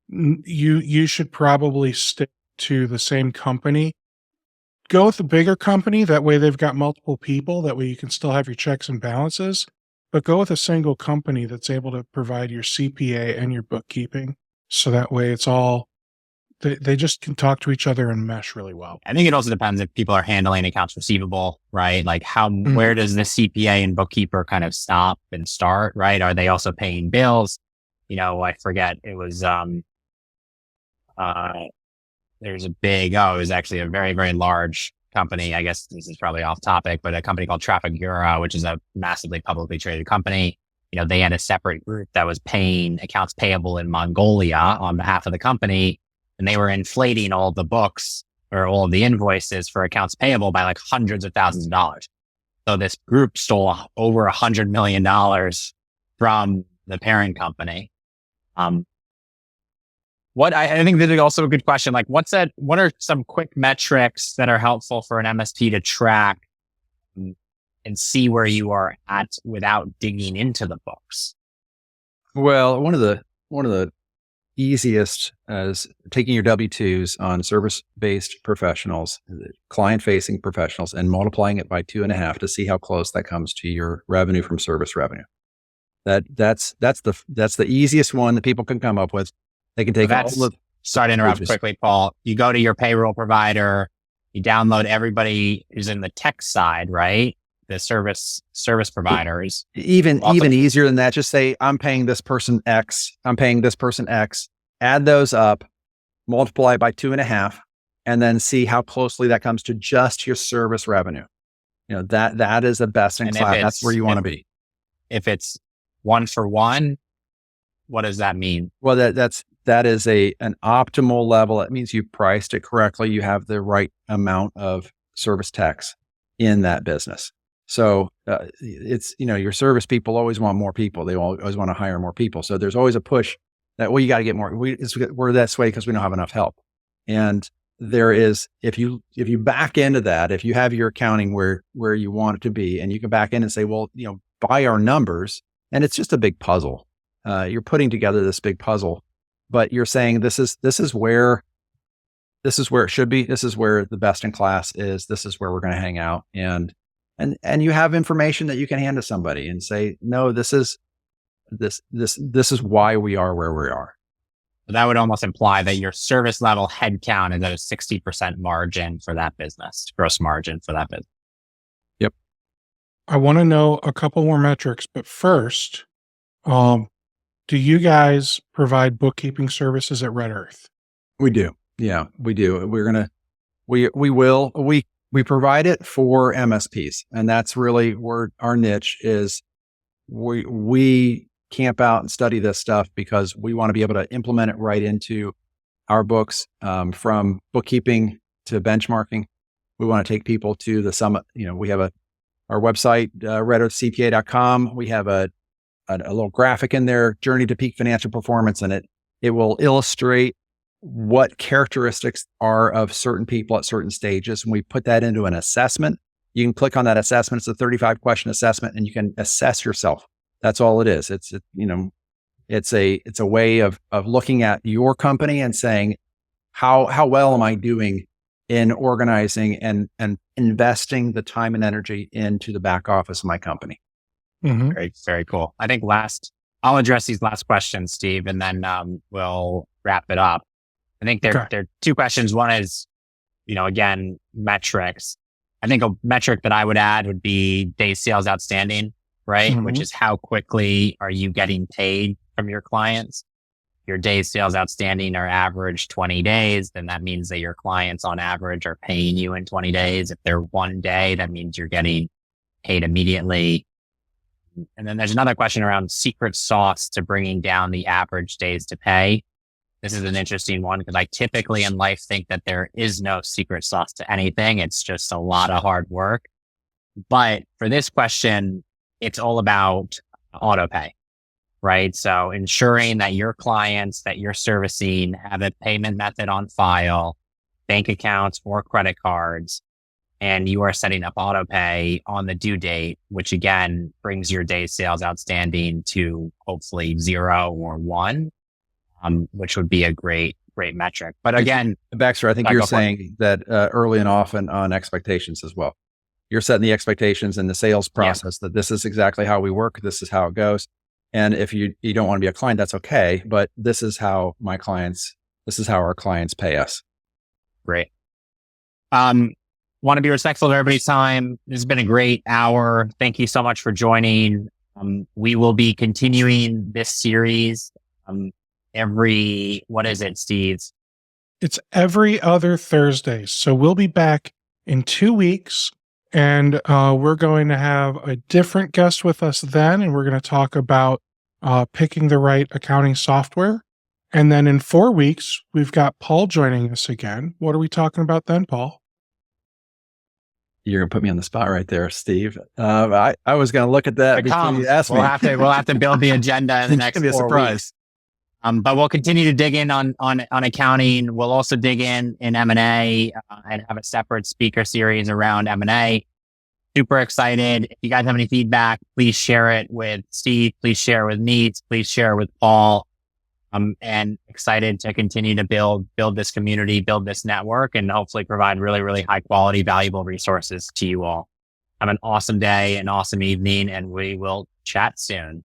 C: you should probably stick to the same company. Go with the bigger company. That way they've got multiple people. That way you can still have your checks and balances. But go with a single company that's able to provide your CPA and your bookkeeping. So that way it's all, they just can talk to each other and mesh really well.
A: I think it also depends if people are handling accounts receivable, right? Like where does the CPA and bookkeeper kind of stop and start, right? Are they also paying bills? I forget. It was, there's a big, it was actually a very, very large company. I guess this is probably off topic, but a company called Trafigura, which is a massively publicly traded company. They had a separate group that was paying accounts payable in Mongolia on behalf of the company. And they were inflating all the books or all of the invoices for accounts payable by like hundreds of thousands of dollars. So this group stole over $100 million from the parent company. What I think this is also a good question. Like, what are some quick metrics that are helpful for an MSP to track and see where you are at without digging into the books?
B: Well, one of the easiest is taking your W-2s on service-based professionals, client-facing professionals, and multiplying it by 2.5 to see how close that comes to your revenue from service revenue. That's the easiest one that people can come up with. They can take
A: sorry to interrupt quickly, Paul. You go to your payroll provider, you download everybody who's in the tech side, right? The service providers.
B: Even easier than that, just say, I'm paying this person X, I'm paying this person X, add those up, multiply by 2.5, and then see how closely that comes to just your service revenue. That is the best in class. That's where you want to be.
A: If it's 1 for 1, what does that mean?
B: Well, that is an optimal level. It means you priced it correctly. You have the right amount of service techs in that business. So it's, your service people always want more people. They always want to hire more people. So there's always a push that, well, you got to get more. We're this way because we don't have enough help. And there is, if you back into that, if you have your accounting where you want it to be, and you can back in and say, well, by our numbers, and it's just a big puzzle. You're putting together this big puzzle, but you're saying this is where it should be. This is where the best in class is. This is where we're going to hang out. And you have information that you can hand to somebody and say, no, this is why we are where we are.
A: So that would almost imply that your service level headcount is at a 60% margin for that business, gross margin for that business.
B: Yep.
C: I want to know a couple more metrics, but first, do you guys provide bookkeeping services at RedEarth?
B: We do. Yeah, we do. We provide it for MSPs, and that's really where our niche is. We camp out and study this stuff because we want to be able to implement it right into our books, from bookkeeping to benchmarking. We want to take people to the summit. We have our website, RedEarthCPA.com. We have a little graphic in there, Journey to Peak Financial Performance, and it will illustrate what characteristics are of certain people at certain stages. And we put that into an assessment. You can click on that assessment. It's a 35-question assessment, and you can assess yourself. That's all it is. It's a way of looking at your company and saying, how well am I doing in organizing and investing the time and energy into the back office of my company.
C: Mm-hmm.
A: Very, very cool. I think I'll address these last questions, Steve, and then we'll wrap it up. I think there are two questions. One is, again, metrics. I think a metric that I would add would be days sales outstanding, right?
C: Mm-hmm.
A: Which is how quickly are you getting paid from your clients? Your days sales outstanding are average 20 days, then that means that your clients on average are paying you in 20 days. If they're 1 day, that means you're getting paid immediately. And then there's another question around secret sauce to bringing down the average days to pay. This is an interesting one because I typically in life think that there is no secret sauce to anything. It's just a lot of hard work. But for this question, it's all about auto pay, right? So ensuring that your clients that you're servicing have a payment method on file, bank accounts or credit cards, and you are setting up auto pay on the due date, which again brings your days sales outstanding to hopefully 0 or 1, which would be a great metric. But again,
B: Baxter, I think you're saying that early and often on expectations as well. You're setting the expectations in the sales process that this is exactly how we work. This is how it goes. And if you don't want to be a client, that's okay. But this is how our clients pay us.
A: Great. Want to be respectful of everybody's time. This has been a great hour. Thank you so much for joining. We will be continuing this series what is it, Steve?
C: It's every other Thursday. So we'll be back in 2 weeks, and we're going to have a different guest with us then, and we're going to talk about picking the right accounting software. And then in 4 weeks, we've got Paul joining us again. What are we talking about then, Paul?
B: You're gonna put me on the spot right there, Steve. I was gonna look at that before you asked me.
A: We'll have to build the agenda in the next
B: It's gonna be a
A: 4
B: surprise.
A: weeks. But we'll continue to dig in on accounting. We'll also dig in M&A and have a separate speaker series around M&A. Super excited. If you guys have any feedback, please share it with Steve. Please share it with me. Please share it with Paul. And excited to continue to build this community, build this network, and hopefully provide really, really high quality, valuable resources to you all. Have an awesome day, an awesome evening, and we will chat soon.